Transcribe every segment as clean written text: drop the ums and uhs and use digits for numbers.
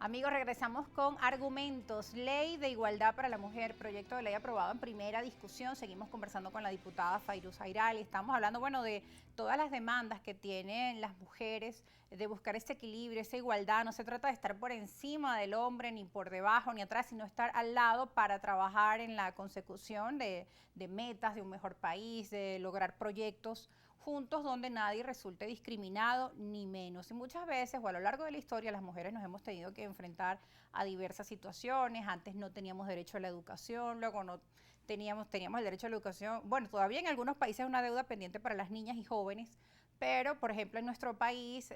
Amigos, regresamos con argumentos. Ley de igualdad para la mujer, proyecto de ley aprobado en primera discusión. Seguimos conversando con la diputada Fairuz Airali. Estamos hablando, bueno, de todas las demandas que tienen las mujeres de buscar ese equilibrio, esa igualdad. No se trata de estar por encima del hombre, ni por debajo, ni atrás, sino estar al lado para trabajar en la consecución de metas, de un mejor país, de lograr proyectos juntos donde nadie resulte discriminado, ni menos. Y muchas veces, o a lo largo de la historia, las mujeres nos hemos tenido que enfrentar a diversas situaciones. Antes no teníamos derecho a la educación, luego no teníamos el derecho a la educación. Bueno, todavía en algunos países es una deuda pendiente para las niñas y jóvenes, pero, por ejemplo, en nuestro país,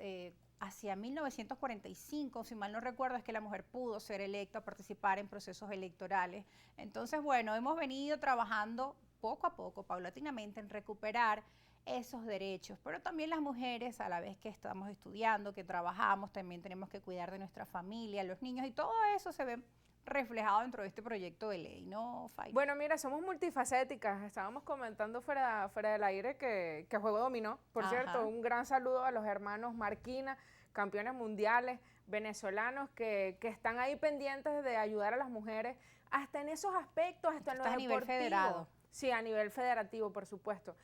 hacia 1945, si mal no recuerdo, es que la mujer pudo ser electa, participar en procesos electorales. Entonces, bueno, hemos venido trabajando poco a poco, paulatinamente, en recuperar esos derechos, pero también las mujeres, a la vez que estamos estudiando, que trabajamos, también tenemos que cuidar de nuestra familia, los niños, y todo eso se ve reflejado dentro de este proyecto de ley, ¿no, Fay? Bueno, mira, somos multifacéticas. Estábamos comentando fuera del aire que Juego dominó. Por cierto, un gran saludo a los hermanos Marquina, campeones mundiales venezolanos que están ahí pendientes de ayudar a las mujeres, hasta en esos aspectos, hasta en lo deportivo. A nivel federado. Sí, a nivel federativo, por supuesto.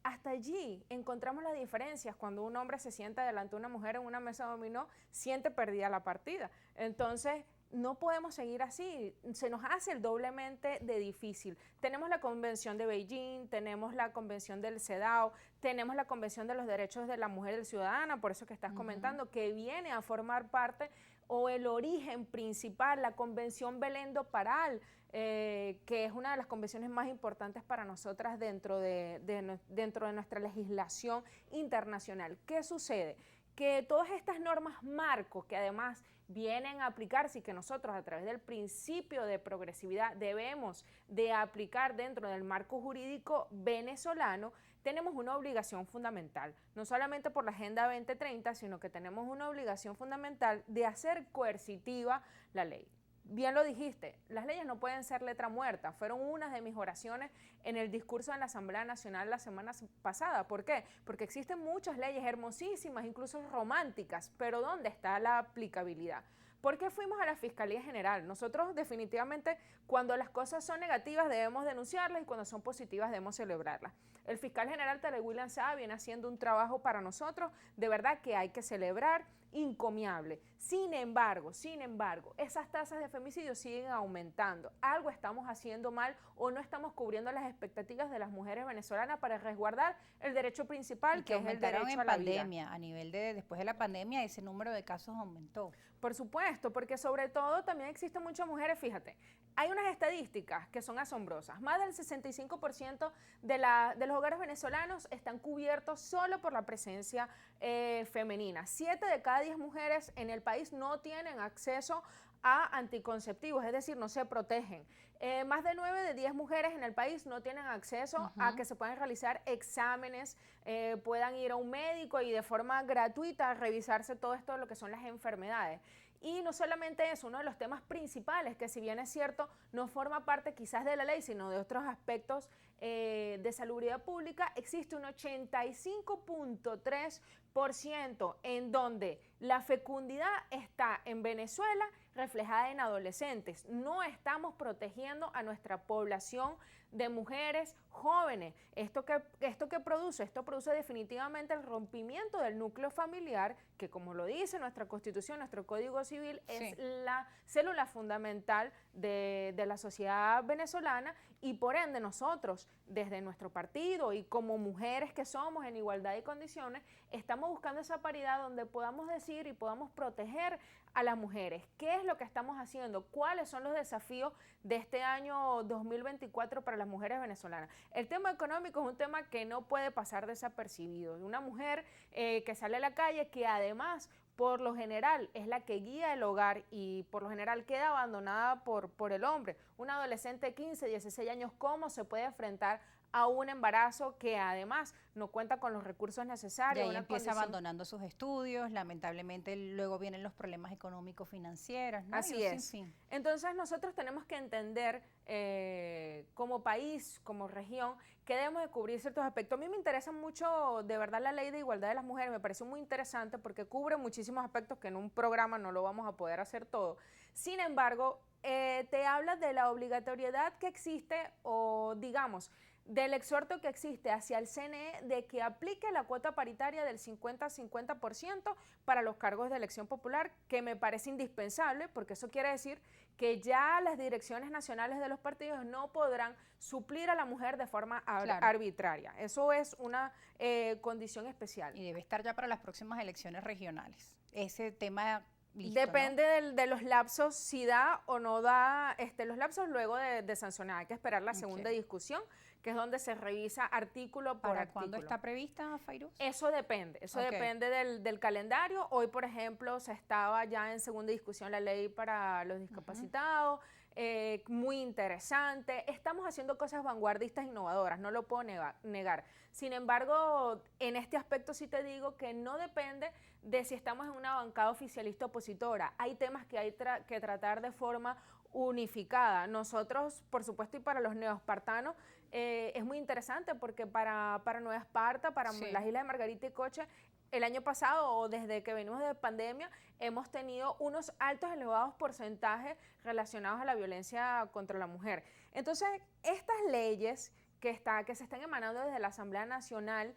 Hasta allí encontramos las diferencias. Cuando un hombre se sienta delante de una mujer en una mesa dominó, siente perdida la partida. Entonces, no podemos seguir así, se nos hace el doblemente de difícil. Tenemos la Convención de Beijing, tenemos la Convención del CEDAW, tenemos la Convención de los Derechos de la Mujer y del Ciudadana, por eso que estás comentando, que viene a formar parte o el origen principal, la Convención Belén do Pará, que es una de las convenciones más importantes para nosotras dentro de nuestra legislación internacional. ¿Qué sucede? Que todas estas normas marco que además vienen a aplicarse y que nosotros a través del principio de progresividad debemos de aplicar dentro del marco jurídico venezolano, tenemos una obligación fundamental, no solamente por la Agenda 2030, sino que tenemos una obligación fundamental de hacer coercitiva la ley. Bien lo dijiste, las leyes no pueden ser letra muerta, fueron unas de mis oraciones en el discurso en la Asamblea Nacional la semana pasada. ¿Por qué? Porque existen muchas leyes hermosísimas, incluso románticas, pero ¿dónde está la aplicabilidad? ¿Por qué fuimos a la Fiscalía General? Nosotros definitivamente cuando las cosas son negativas debemos denunciarlas y cuando son positivas debemos celebrarlas. El fiscal general Tarek William Saab viene haciendo un trabajo para nosotros, de verdad que hay que celebrar, encomiable. Sin embargo, esas tasas de femicidio siguen aumentando. Algo estamos haciendo mal o no estamos cubriendo las expectativas de las mujeres venezolanas para resguardar el derecho principal, que es el derecho a la vida. A nivel de después de la pandemia, ese número de casos aumentó. Por supuesto, porque sobre todo también existen muchas mujeres, fíjate, hay unas estadísticas que son asombrosas. Más del 65% de los hogares venezolanos están cubiertos solo por la presencia femenina. 7 de cada 10 mujeres en el país no tienen acceso a anticonceptivos, es decir, no se protegen. Más de 9 de 10 mujeres en el país no tienen acceso a que se puedan realizar exámenes, puedan ir a un médico y de forma gratuita revisarse todo esto de lo que son las enfermedades. Y no solamente es uno de los temas principales, que si bien es cierto, no forma parte quizás de la ley, sino de otros aspectos de salubridad pública, existe un 85.3% en donde la fecundidad está en Venezuela reflejada en adolescentes. No estamos protegiendo a nuestra población de mujeres jóvenes. ¿Esto qué produce? Esto produce definitivamente el rompimiento del núcleo familiar, que como lo dice nuestra Constitución, nuestro Código Civil, es la célula fundamental de la sociedad venezolana y por ende nosotros, desde nuestro partido y como mujeres que somos en igualdad de condiciones, estamos buscando esa paridad donde podamos decir y podamos proteger a las mujeres. ¿Qué es lo que estamos haciendo? ¿Cuáles son los desafíos de este año 2024 para las mujeres venezolanas? El tema económico es un tema que no puede pasar desapercibido. Una mujer que sale a la calle, que además por lo general es la que guía el hogar y por lo general queda abandonada por el hombre. Un adolescente de 15, 16 años, ¿cómo se puede enfrentar a un embarazo que además no cuenta con los recursos necesarios. Y ahí empieza abandonando sus estudios, lamentablemente luego vienen los problemas económicos financieros, ¿no? Así es. Entonces nosotros tenemos que entender como país, como región, que debemos de cubrir ciertos aspectos. A mí me interesa mucho, de verdad, la ley de igualdad de las mujeres, me parece muy interesante porque cubre muchísimos aspectos que en un programa no lo vamos a poder hacer todo. Sin embargo, te habla de la obligatoriedad que existe o, digamos, del exhorto que existe hacia el CNE de que aplique la cuota paritaria del 50-50% para los cargos de elección popular, que me parece indispensable, porque eso quiere decir que ya las direcciones nacionales de los partidos no podrán suplir a la mujer de forma arbitraria. Eso es una condición especial. Y debe estar ya para las próximas elecciones regionales. Ese tema... Listo, depende, ¿no?, de los lapsos, si da o no da los lapsos luego de sancionar. Hay que esperar la segunda discusión, que es donde se revisa artículo por artículo. ¿Cuándo está prevista, Fairuz? Eso depende del calendario. Hoy, por ejemplo, se estaba ya en segunda discusión la ley para los discapacitados, muy interesante. Estamos haciendo cosas vanguardistas, innovadoras, no lo puedo negar. Sin embargo, en este aspecto sí te digo que no depende de si estamos en una bancada oficialista opositora. Hay temas que hay que tratar de forma unificada. Nosotros, por supuesto, y para los neoespartanos, es muy interesante porque para Nueva Esparta, para las islas de Margarita y Coche, el año pasado o desde que venimos de pandemia, hemos tenido unos altos, elevados porcentajes relacionados a la violencia contra la mujer. Entonces, estas leyes que se están emanando desde la Asamblea Nacional,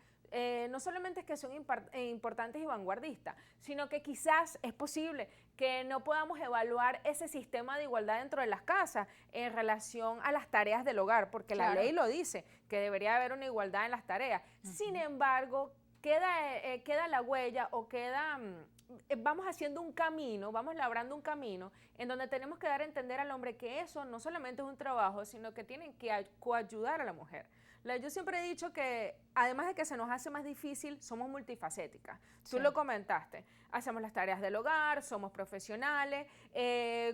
no solamente es que son importantes y vanguardistas, sino que quizás es posible que no podamos evaluar ese sistema de igualdad dentro de las casas en relación a las tareas del hogar, porque la ley lo dice, que debería haber una igualdad en las tareas. Sin embargo, queda la huella o vamos haciendo un camino, vamos labrando un camino en donde tenemos que dar a entender al hombre que eso no solamente es un trabajo, sino que tienen que coayudar a la mujer. Yo siempre he dicho que, además de que se nos hace más difícil, somos multifacéticas. Tú lo comentaste, hacemos las tareas del hogar, somos profesionales,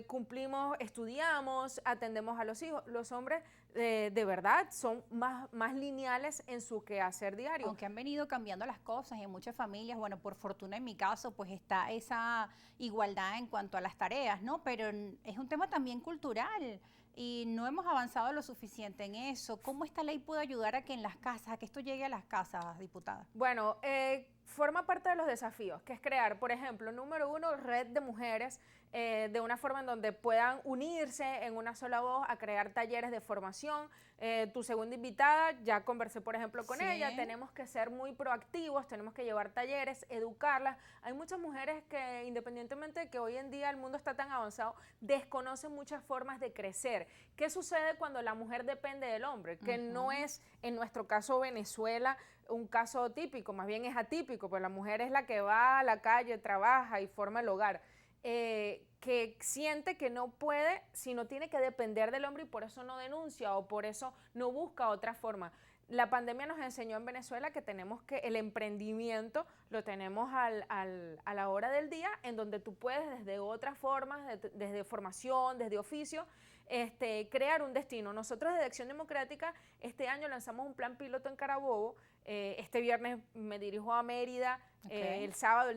cumplimos, estudiamos, atendemos a los hijos. Los hombres, de verdad, son más lineales en su quehacer diario. Aunque han venido cambiando las cosas y en muchas familias, bueno, por fortuna en mi caso, pues está esa igualdad en cuanto a las tareas, ¿no? Pero es un tema también cultural. Y no hemos avanzado lo suficiente en eso. ¿Cómo esta ley puede ayudar a que en las casas, a que esto llegue a las casas, diputada? Bueno, forma parte de los desafíos, que es crear, por ejemplo, número uno, red de mujeres, de una forma en donde puedan unirse en una sola voz a crear talleres de formación. Tu segunda invitada, ya conversé, por ejemplo, con ella, tenemos que ser muy proactivos, tenemos que llevar talleres, educarlas. Hay muchas mujeres que, independientemente de que hoy en día el mundo está tan avanzado, desconocen muchas formas de crecer. ¿Qué sucede cuando la mujer depende del hombre? Que no es, en nuestro caso, Venezuela, un caso típico, más bien es atípico, pues la mujer es la que va a la calle, trabaja y forma el hogar. Que siente que no puede, sino tiene que depender del hombre y por eso no denuncia o por eso no busca otra forma. La pandemia nos enseñó en Venezuela que tenemos que el emprendimiento lo tenemos a la hora del día, en donde tú puedes desde otras formas, desde formación, desde oficio, crear un destino. Nosotros desde Acción Democrática este año lanzamos un plan piloto en Carabobo. Este viernes me dirijo a Mérida. El sábado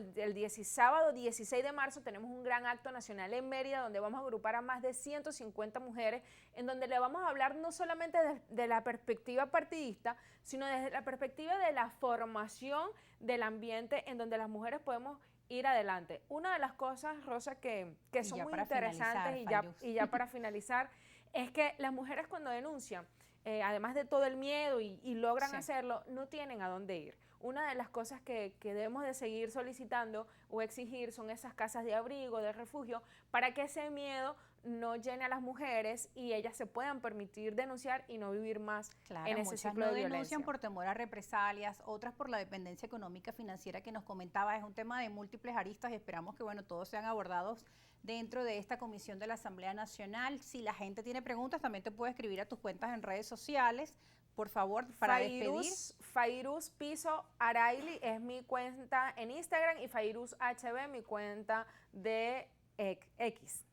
16 de marzo tenemos un gran acto nacional en Mérida donde vamos a agrupar a más de 150 mujeres, en donde le vamos a hablar no solamente de la perspectiva partidista, sino desde la perspectiva de la formación del ambiente en donde las mujeres podemos ir adelante. Una de las cosas, Rosa, que son muy interesantes y ya para finalizar, es que las mujeres cuando denuncian, además de todo el miedo y logran hacerlo, no tienen a dónde ir. Una de las cosas que debemos de seguir solicitando o exigir son esas casas de abrigo, de refugio, para que ese miedo no llene a las mujeres y ellas se puedan permitir denunciar y no vivir más en ese ciclo de violencia. Denuncian por temor a represalias, otras por la dependencia económica financiera que nos comentaba. Es un tema de múltiples aristas y esperamos que todos sean abordados dentro de esta comisión de la Asamblea Nacional. Si la gente tiene preguntas, también te puede escribir a tus cuentas en redes sociales. Por favor, para despedir. Fairuz Piso Araili es mi cuenta en Instagram y Fairuz HB mi cuenta de X.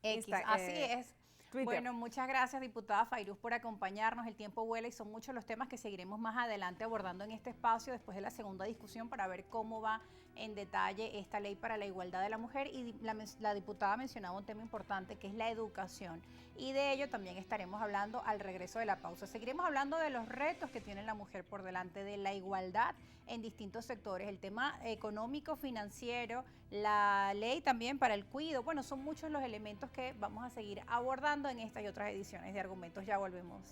Así es. Twitter. Bueno, muchas gracias, diputada Fairuz, por acompañarnos. El tiempo vuela y son muchos los temas que seguiremos más adelante abordando en este espacio después de la segunda discusión para ver cómo va en detalle esta ley para la igualdad de la mujer. Y la diputada mencionaba un tema importante que es la educación. Y de ello también estaremos hablando al regreso de la pausa. Seguiremos hablando de los retos que tiene la mujer por delante, de la igualdad en distintos sectores, el tema económico, financiero, la ley también para el cuidado. Bueno, son muchos los elementos que vamos a seguir abordando en estas y otras ediciones de Argumentos. Ya volvemos.